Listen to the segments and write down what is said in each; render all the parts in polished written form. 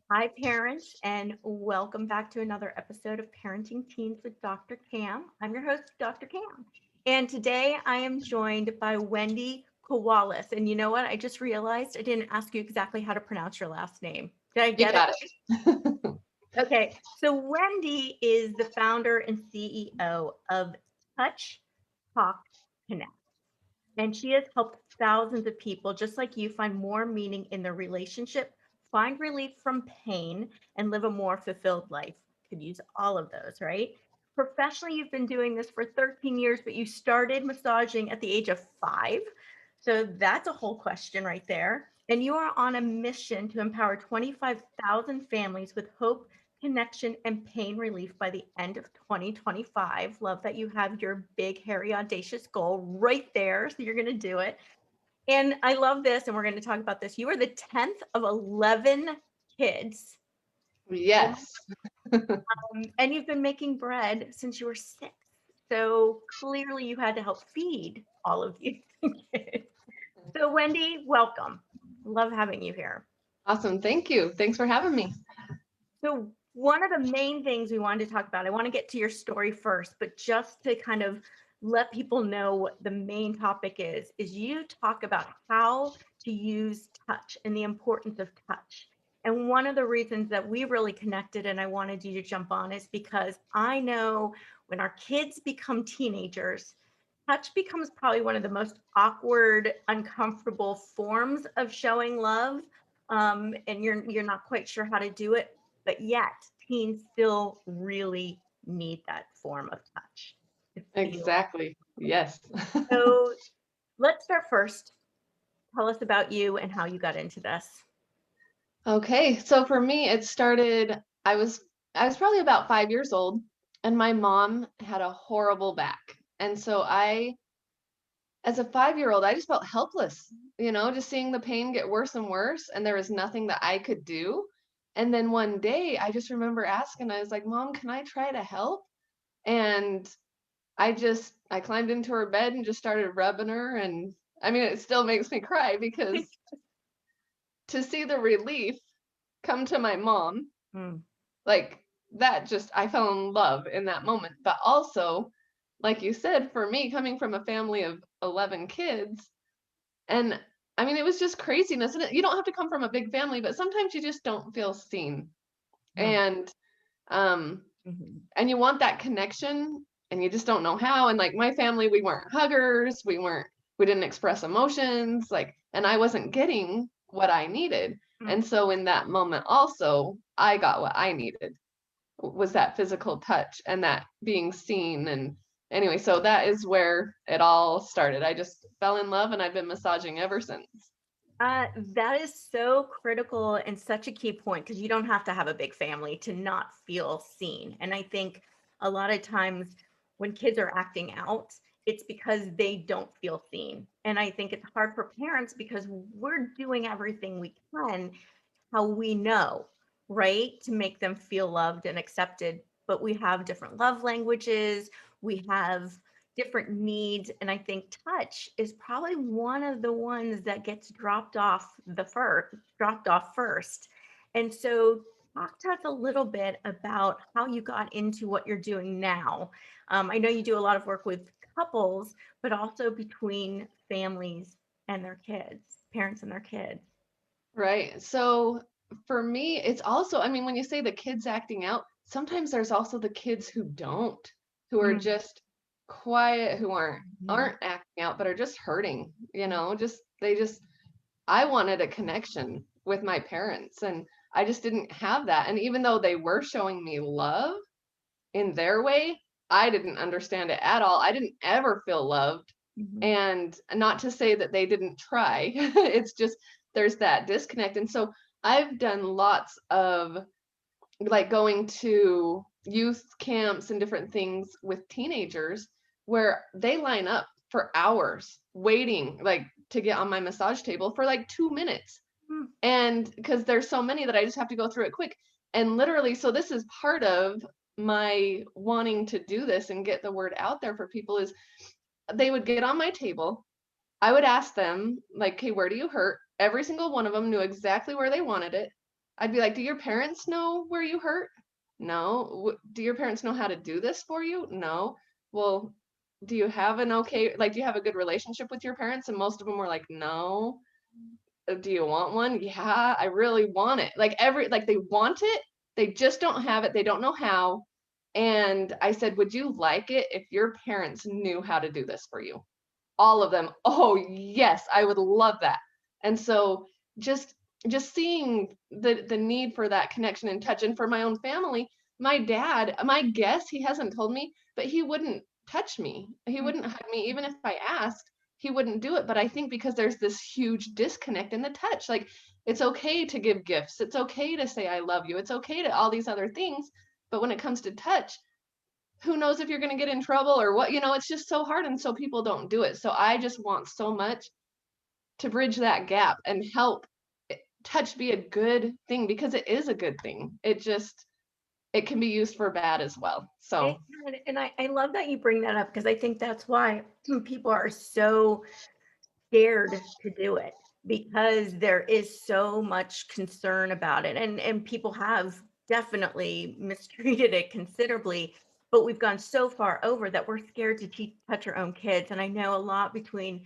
Hi, parents, and welcome back to another episode of Parenting Teens with Dr. Cam. I'm your host, Dr. Cam. And today I am joined by Wendy Kowallis. And you know what? I just realized I didn't ask you exactly how to pronounce your last name. Did I You get it? got it. Okay. So Wendy is the founder and CEO of Touch Talk Connect. And she has helped thousands of people just like you find more meaning in their relationship, find relief from pain, and live a more fulfilled life. Could use all of those, right? Professionally, you've been doing this for 13 years, but you started massaging at the age of 5. So that's a whole question right there. And you are on a mission to empower 25,000 families with hope, connection, and pain relief by the end of 2025. Love that you have your big, hairy, audacious goal right there. So you're going to do it. And I love this. And we're going to talk about this. You are the 10th of 11 kids. Yes. And you've been making bread since you were 6. So clearly you had to help feed all of these kids. So, Wendy, welcome. Love having you here. Awesome. Thank you. Thanks for having me. So, one of the main things we wanted to talk about, I want to get to your story first, but just to kind of let people know what the main topic is you talk about how to use touch and the importance of touch. And one of the reasons that we really connected and I wanted you to jump on is because I know when our kids become teenagers, touch becomes probably one of the most awkward, uncomfortable forms of showing love. And you're not quite sure how to do it, but yet teens still really need that form of touch to feel. Exactly. Yes. So let's start first. Tell us about you and how you got into this. Okay. So for me, it started, I was probably about 5 years old, and my mom had a horrible back. And so as a 5 year old, I just felt helpless, just seeing the pain get worse and worse, and there was nothing that I could do. And then one day I just remember asking, I was like, Mom, can I try to help? And I climbed into her bed and just started rubbing her. And I mean, it still makes me cry because to see the relief come to my mom, Mm, like that, just, I fell in love in that moment. But also, like you said, for me, coming from a family of 11 kids, and I mean, it was just craziness. And you don't have to come from a big family, but sometimes you just don't feel seen. mm, And, um, mhm. and you want that connection and you just don't know how. And like my family, we weren't huggers, we didn't express emotions, like, and I wasn't getting what I needed. Mm. And so in that moment also, I got what I needed, was that physical touch and that being seen. And anyway, so that is where it all started. I just fell in love and I've been massaging ever since. That is so critical and such a key point because you don't have to have a big family to not feel seen. And I think a lot of times when kids are acting out, it's because they don't feel seen. And I think it's hard for parents because we're doing everything we can, how we know, right, to make them feel loved and accepted. But we have different love languages, we have different needs. And I think touch is probably one of the ones that gets dropped off first. And so talk to us a little bit about how you got into what you're doing now. I know you do a lot of work with couples, but also between families and their kids, parents and their kids. Right. So for me, it's also, I mean, when you say the kids acting out, sometimes there's also the kids who don't, who are Mm, just quiet, who aren't mhm, aren't acting out, but are just hurting, just they just I wanted a connection with my parents, and I just didn't have that. And even though they were showing me love in their way, I didn't understand it at all. I didn't ever feel loved. mhm, And not to say that they didn't try, it's just there's that disconnect. And so I've done lots of, like, going to youth camps and different things with teenagers where they line up for hours waiting, like, to get on my massage table for like 2 minutes. mm, And because there's so many that I just have to go through it quick. And literally, so this is part of my wanting to do this and get the word out there for people, is they would get on my table. I would ask them, like, hey, where do you hurt? Every single one of them knew exactly where they wanted it. I'd be like, do your parents know where you hurt? No. Do your parents know how to do this for you? No. Well, do you have an okay, like, do you have a good relationship with your parents? And most of them were like, no. Do you want one? Yeah, I really want it. Like they want it, they just don't have it. They don't know how. And I said, would you like it if your parents knew how to do this for you? All of them. Oh, yes, I would love that. And so just just seeing the need for that connection and touch. And for my own family, my dad, my guess, he hasn't told me, but he wouldn't touch me. He Mm. wouldn't hug me even if I asked. He wouldn't do it. But I think because there's this huge disconnect in the touch. Like, it's okay to give gifts. It's okay to say I love you. It's okay to all these other things. But when it comes to touch, who knows if you're going to get in trouble or what, it's just so hard. And so people don't do it. So I just want so much to bridge that gap and help touch be a good thing, because it is a good thing. It can be used for bad as well. So And I love that you bring that up, because I think that's why people are so scared to do it, because there is so much concern about it, and people have definitely mistreated it considerably, but we've gone so far over that we're scared to touch our own kids. And I know a lot between,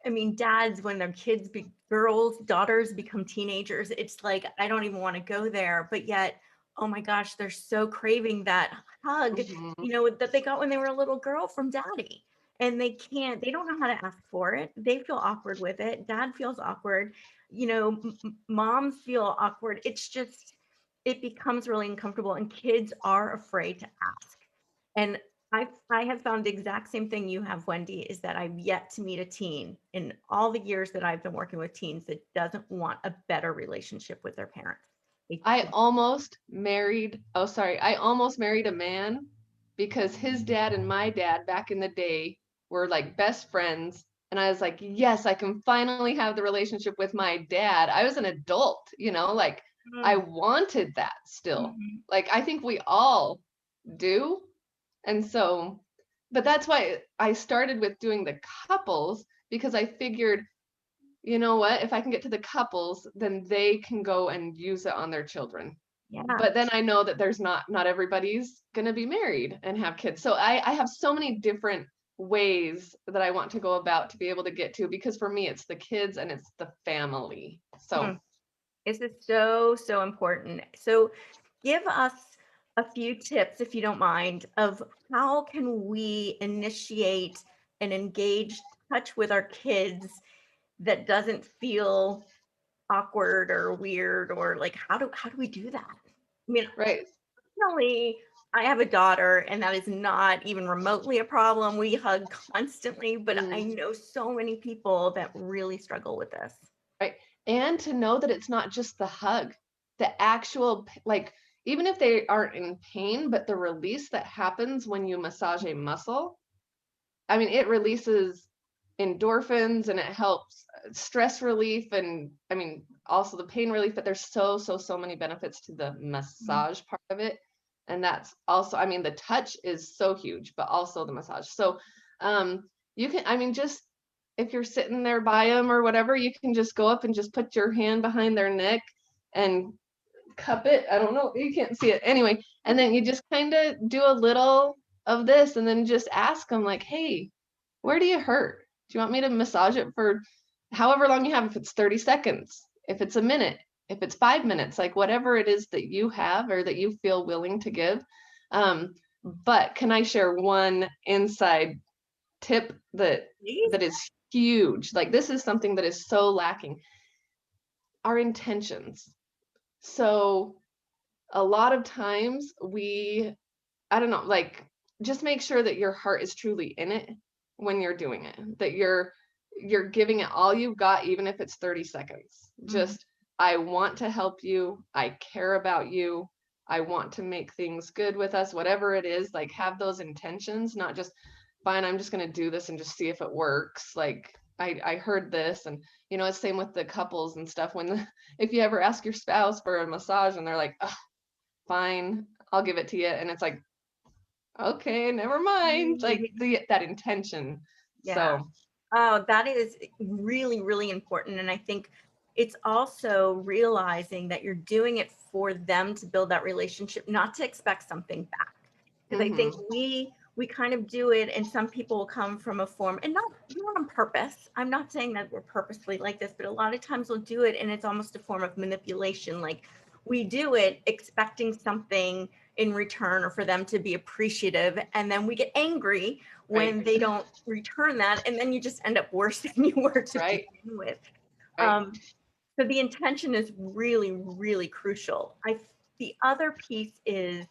I mean, dads, when their kids be girls, daughters become teenagers, it's like, I don't even want to go there. But yet, oh my gosh, they're so craving that hug, mhm, that they got when they were a little girl from daddy. And they don't know how to ask for it. They feel awkward with it. Dad feels awkward. Moms feel awkward. It's just, it becomes really uncomfortable, and kids are afraid to ask. And I have found the exact same thing you have, Wendy, is that I've yet to meet a teen in all the years that I've been working with teens that doesn't want a better relationship with their parents. They I almost married, oh, sorry, I almost married a man because his dad and my dad back in the day were like best friends. And I was like, yes, I can finally have the relationship with my dad. I was an adult, like I Mm, wanted that still. mhm. Like, I think we all do. And so, but that's why I started with doing the couples, because I figured, you know what, if I can get to the couples, then they can go and use it on their children. Yeah. But then I know that there's not everybody's going to be married and have kids. So I have so many different ways that I want to go about to be able to get to, because for me, it's the kids and it's the family. So, Mm. This is so, so important. So give us a few tips, if you don't mind, of how can we initiate an engaged touch with our kids that doesn't feel awkward or weird, or like, how do we do that? I mean, right. personally, I have a daughter, and that is not even remotely a problem. We hug constantly, but I Mm, know so many people that really struggle with this. right. And to know that it's not just the hug, the actual, like, even if they aren't in pain, but the release that happens when you massage a muscle, I mean, it releases endorphins and it helps stress relief, and I mean, also the pain relief, but there's so many benefits to the Mhm. massage part of it. And that's also, I mean, the touch is so huge, but also the massage. So, you can, I mean, just if you're sitting there by them or whatever, you can just go up and just put your hand behind their neck and cup it. I don't know, you can't see it anyway. And then you just kind of do a little of this and then just ask them, like, hey, where do you hurt? Do you want me to massage it for however long you have? If it's 30 seconds, if it's a minute, if it's 5 minutes, like whatever it is that you have or that you feel willing to give. But can I share one inside tip Please? that is huge? Like, this is something that is so lacking. Our intentions. So a lot of times I don't know, like, just make sure that your heart is truly in it when you're doing it, that you're giving it all you've got, even if it's 30 seconds. Mhm. Just, I want to help you. I care about you. I want to make things good with us, whatever it is, like, have those intentions, not just, fine, I'm just going to do this and just see if it works. Like, I heard this, and it's same with the couples and stuff. If you ever ask your spouse for a massage and they're like, "Ugh, fine, I'll give it to you," and it's like, okay, never mind. Like, that intention. Yeah. So, Oh, that is really, really important. And I think it's also realizing that you're doing it for them to build that relationship, not to expect something back. Because I think we kind of do it, and some people will come from a form, and not on purpose. I'm not saying that we're purposely like this, but a lot of times we'll do it and it's almost a form of manipulation. Like we do it expecting something in return or for them to be appreciative, and then we get angry when they don't return that, and then you just end up worse than you were to begin with. So the intention is really, really crucial. The other piece is,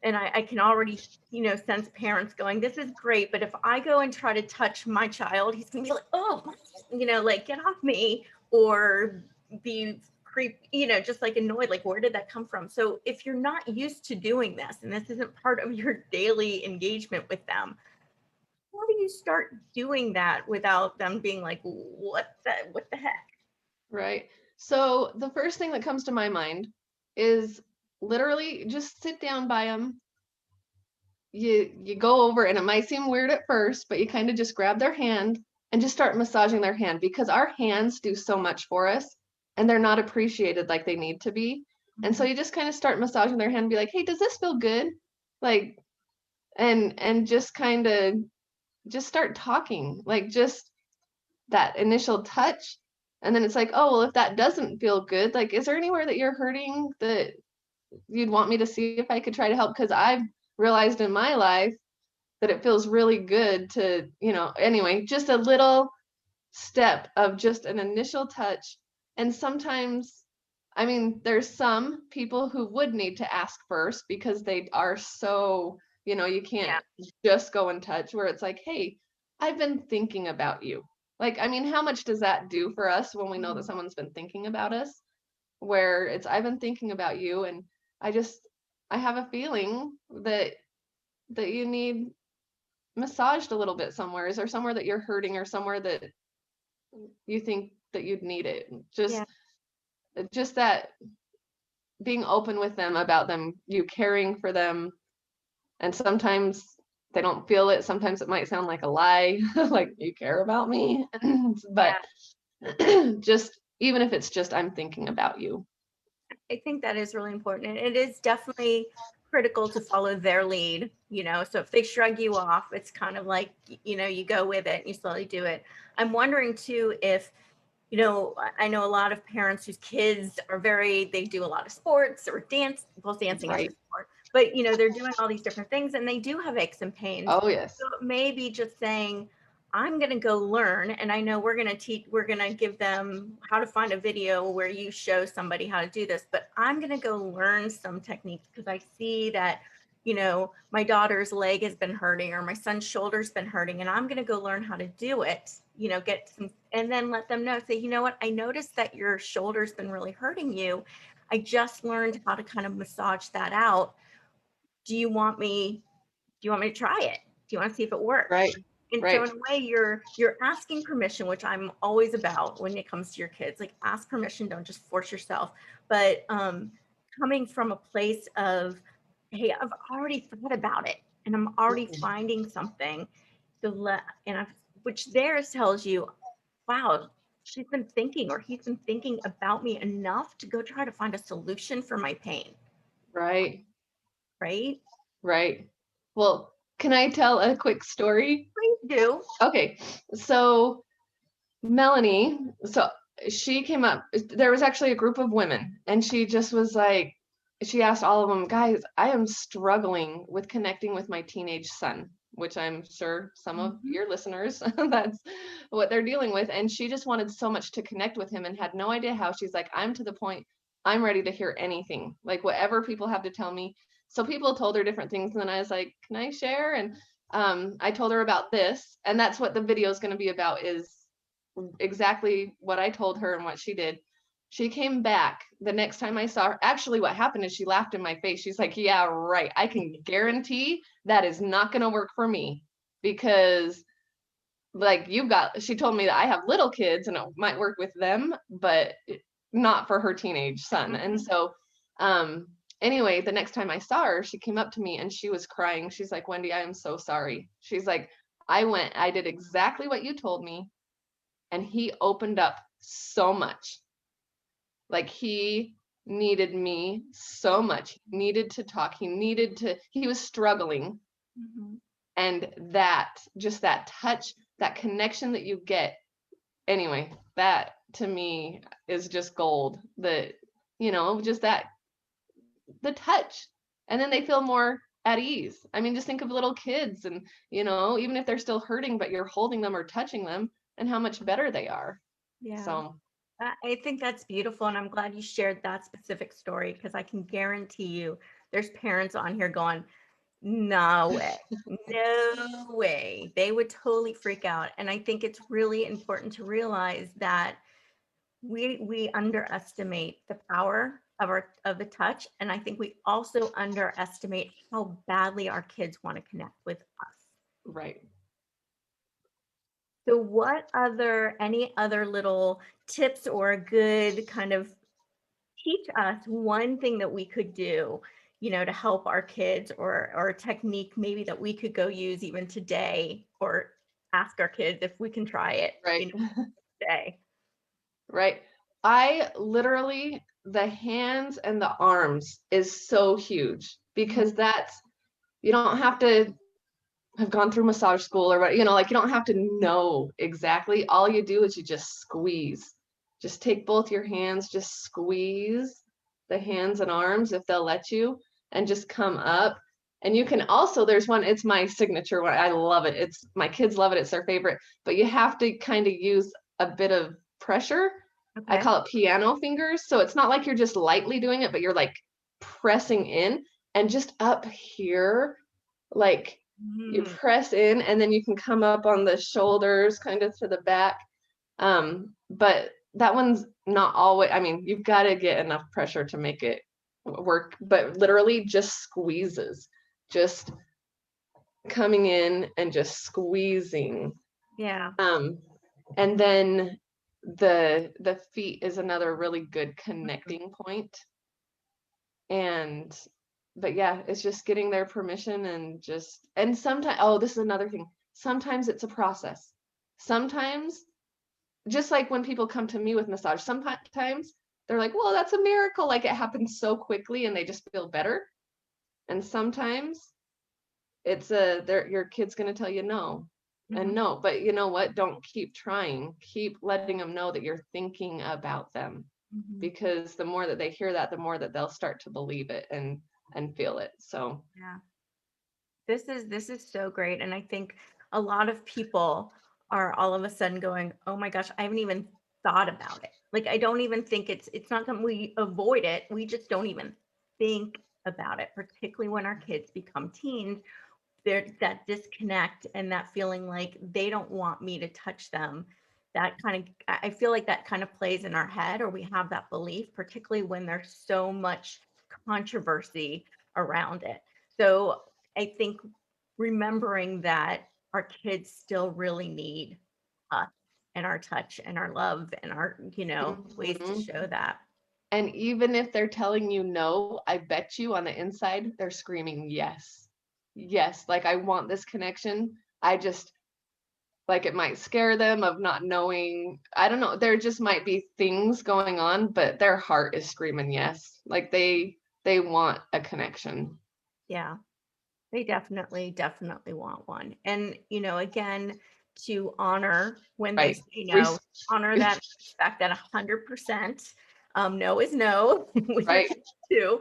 and I can already, sense parents going, this is great, but if I go and try to touch my child, he's gonna be like, oh, like get off me, or be just like annoyed, like where did that come from? So if you're not used to doing this, and this isn't part of your daily engagement with them, how do you start doing that without them being like, what the heck? Right. So the first thing that comes to my mind is literally just sit down by them. You go over, and it might seem weird at first, but you kind of just grab their hand and just start massaging their hand, because our hands do so much for us and they're not appreciated like they need to be. And so you just kind of start massaging their hand and be like, hey, does this feel good? Like, and just kind of just start talking, like just that initial touch. And then it's like, oh, well, if that doesn't feel good, like, is there anywhere that you're hurting that you'd want me to see if I could try to help? Because I've realized in my life that it feels really good to, anyway, just a little step of just an initial touch. And sometimes, I mean, there's some people who would need to ask first because they are so, you can't just go and touch, where it's like, hey, I've been thinking about you. Like, I mean, how much does that do for us when we know that someone's been thinking about us? Where it's, I've been thinking about you, and I have a feeling that you need massaged a little bit somewhere. Is there somewhere that you're hurting, or somewhere that you think that you'd need it? Just that being open with them about them, you caring for them. And sometimes they don't feel it. Sometimes it might sound like a lie, like you care about me. But just, even if it's just, I'm thinking about you. I think that is really important. And it is definitely critical to follow their lead, so if they shrug you off, it's kind of like, you go with it and you slowly do it. I'm wondering too, if, I know a lot of parents whose kids are they do a lot of sports or dance, both dancing is a sport, but they're doing all these different things and they do have aches and pains. Oh, yes. So maybe just saying, I'm going to go learn, and I know we're going to give them how to find a video where you show somebody how to do this, but I'm going to go learn some techniques because I see that, my daughter's leg has been hurting or my son's shoulder's been hurting, and I'm going to go learn how to do it, get some, and then let them know, say, you know what, I noticed that your shoulder's been really hurting you. I just learned how to kind of massage that out. Do you want me to try it? Do you want to see if it works? Right. And so in a way, you're asking permission, which I'm always about when it comes to your kids. Like, ask permission, don't just force yourself. But coming from a place of, hey, I've already thought about it and I'm already finding something to which theirs tells you, wow, she's been thinking or he's been thinking about me enough to go try to find a solution for my pain. Right. Right. Well, can I tell a quick story? Please do. Okay. So Melanie, she came up, there was actually a group of women, and she just was like, she asked all of them, guys, I am struggling with connecting with my teenage son, which I'm sure some of your listeners, that's what they're dealing with. And she just wanted so much to connect with him and had no idea how. She's like, I'm to the point, I'm ready to hear anything, like whatever people have to tell me. So people told her different things, and then I was like, can I share? And I told her about this, and that's what the video is going to be about, is exactly what I told her and what she did. She came back the next time I saw her. Actually, what happened is she laughed in my face. She's like, yeah, right. I can guarantee that is not going to work for me, because like she told me that I have little kids and it might work with them, but not for her teenage son. And so, anyway, the next time I saw her, she came up to me and she was crying. She's like, Wendy, I am so sorry. She's like, I did exactly what you told me. And he opened up so much. Like he needed me so much. He needed to talk. He was struggling. Mhm. And just that touch, that connection that you get. Anyway, that to me is just gold. Just the touch. And then they feel more at ease. I mean, just think of little kids and, even if they're still hurting, but you're holding them or touching them and how much better they are. Yeah. So, I think that's beautiful, and I'm glad you shared that specific story because I can guarantee you there's parents on here going, no way, no way. They would totally freak out. And I think it's really important to realize that we underestimate the power of the touch, and I think we also underestimate how badly our kids want to connect with us. right. So any other little tips or a good kind of teach us one thing that we could do, to help our kids, or a technique maybe that we could go use even today, or ask our kids if we can try it, Right. today. Right. The hands and the arms is so huge because you don't have to have gone through massage school or what, like you don't have to know exactly. All you do is you just squeeze. Just take both your hands, just squeeze the hands and arms if they'll let you, and just come up. And you can also, there's one, it's my signature one. I love it. My kids love it. It's their favorite, but you have to kind of use a bit of pressure. I Okay. call it piano fingers. So it's not like you're just lightly doing it, but you're like pressing in, and just up here, like you Mm, press in, and then you can come up on the shoulders kind of to the back. But that one's not always, I mean, you've got to get enough pressure to make it work, but literally just squeezes, just coming in and just squeezing. yeah. And then the feet is another really good connecting point. And but yeah, it's just getting their permission, and sometimes, oh, this is another thing. Sometimes it's a process. Sometimes, just like when people come to me with massage, sometimes they're like, well, that's a miracle. Like it happens so quickly and they just feel better. And sometimes your kid's going to tell you no and Mhm. no, but you know what? Don't keep trying. Keep letting them know that you're thinking about them, Mhm. because the more that they hear that, the more that they'll start to believe it and feel it. So, Yeah. This is so great. And I think a lot of people are all of a sudden going, oh my gosh, I haven't even thought about it. Like I don't even think it's not something we avoid it. We just don't even think about it, particularly when our kids become teens. There's that disconnect and that feeling like they don't want me to touch them. That kind of, I feel like that kind of plays in our head, or we have that belief, particularly when there's so much controversy around it. So I think remembering that our kids still really need us and our touch and our love and our, ways to mhm. show that. And even if they're telling you no, I bet you on the inside they're screaming yes. Yes, like I want this connection. I just, like, it might scare them of not knowing. I don't know. There just might be things going on, but their heart is screaming yes. Like they want a connection. Yeah. They definitely want one. And, again, to honor when they Right. say no, Res- honor that, respect that 100%. No is no with your right. kids too.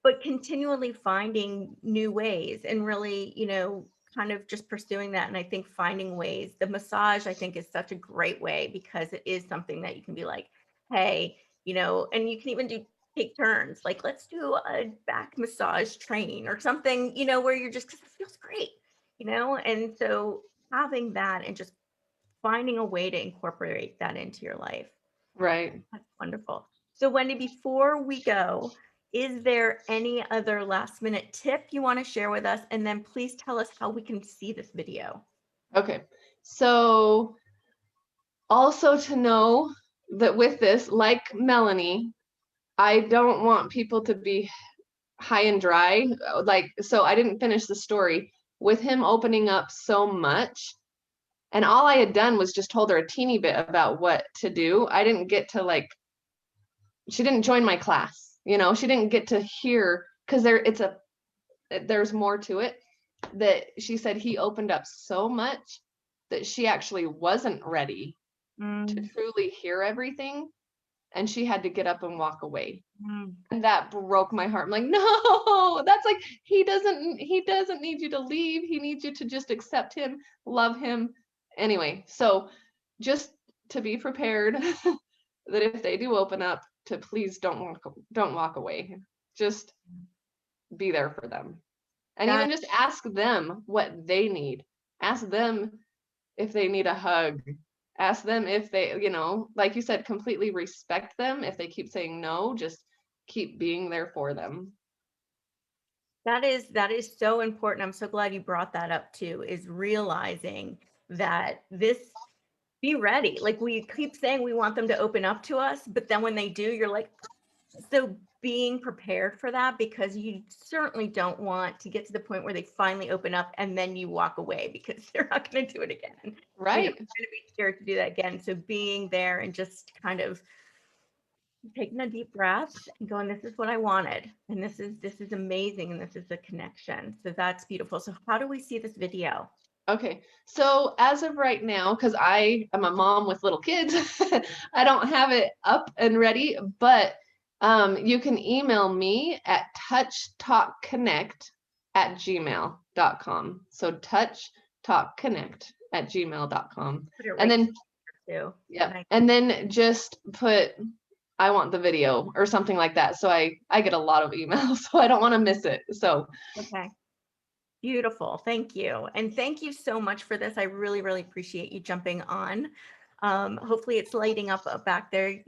But continually finding new ways and really, kind of just pursuing that. And I think finding ways, the massage, I think, is such a great way because it is something that you can be like, hey, and you can even take turns. Like, let's do a back massage training or something, where you're just, because it feels great, And so having that and just finding a way to incorporate that into your life. Right. That's wonderful. So, Wendy, before we go, is there any other last minute tip you want to share with us? And then please tell us how we can see this video. Okay. So also to know that with this, like Melanie, I don't want people to be high and dry. Like, so I didn't finish the story with him opening up so much. And all I had done was just told her a teeny bit about what to do. I didn't get to like she didn't join my class, she didn't get to hear, because there's more to it, that she said he opened up so much that she actually wasn't ready to truly hear everything, and she had to get up and walk away. And that broke my heart. I'm like, no, that's like, he doesn't need you to leave. He needs you to just accept him, love him. Anyway, so just to be prepared that if they do open up, to please don't walk away. Just be there for them. And even just ask them what they need. Ask them if they need a hug. Ask them if they, like you said, completely respect them. If they keep saying no, just keep being there for them. That is so important. I'm so glad you brought that up too, is realizing that be ready. Like, we keep saying we want them to open up to us, but then when they do, you're like, so being prepared for that, because you certainly don't want to get to the point where they finally open up and then you walk away because they're not going to do it again. Right. You're going to be scared to do that again. So being there and just kind of taking a deep breath and going, this is what I wanted. And this is amazing. And this is the connection. So that's beautiful. So how do we see this video? Okay, so as of right now, because I am a mom with little kids, I don't have it up and ready, but you can email me at touchtalkconnect@gmail.com. So touchtalkconnect@gmail.com. And then, yeah, and then just put, I want the video or something like that. So I get a lot of emails, so I don't want to miss it. So okay. Beautiful. Thank you. And thank you so much for this. I really, really appreciate you jumping on. Hopefully it's lighting up back there. You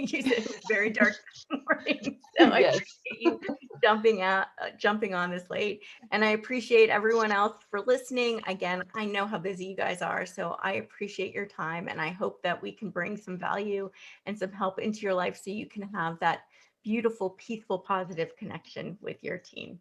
said it was very dark this morning. So I yes. appreciate you jumping on this late. And I appreciate everyone else for listening. Again, I know how busy you guys are, so I appreciate your time. And I hope that we can bring some value and some help into your life so you can have that beautiful, peaceful, positive connection with your team.